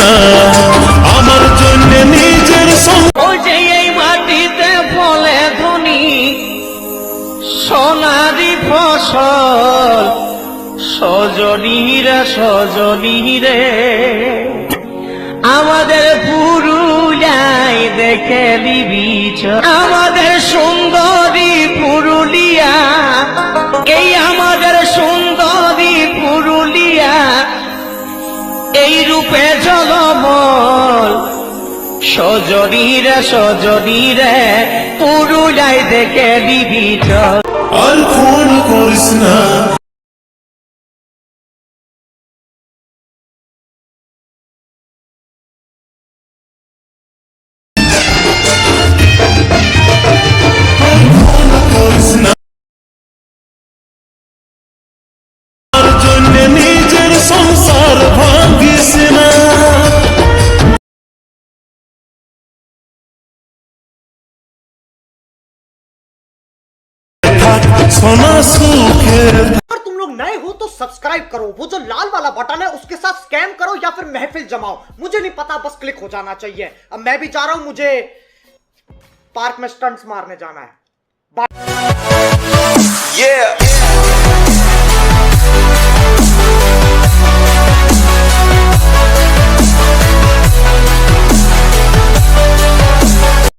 না আমার জন্য নিজের ওই যে এই মাটিতে ফলে ধনী সোনারি ফসল সজনীরা সজনীরে আমাদের পুরুলিয়ায় দেখে দিবি আমাদের সুন্দরী পুরুলিয়া এই আমাদের সুন্দরী পুরুলিয়া এই রূপে জলমল সজনীরে সজনীরে পুরুলিয়ায় দেখে দিবি আর ফোন করিস না সংসার ভাঙিস না सोना सूखे। अगर तुम लोग नए हो तो सब्सक्राइब करो, वो जो लाल वाला बटन है उसके साथ स्कैम करो या फिर महफिल जमाओ, मुझे नहीं पता, बस क्लिक हो जाना चाहिए। अब मैं भी जा रहा हूं, मुझे पार्क में स्टंट्स मारने जाना है। बाय।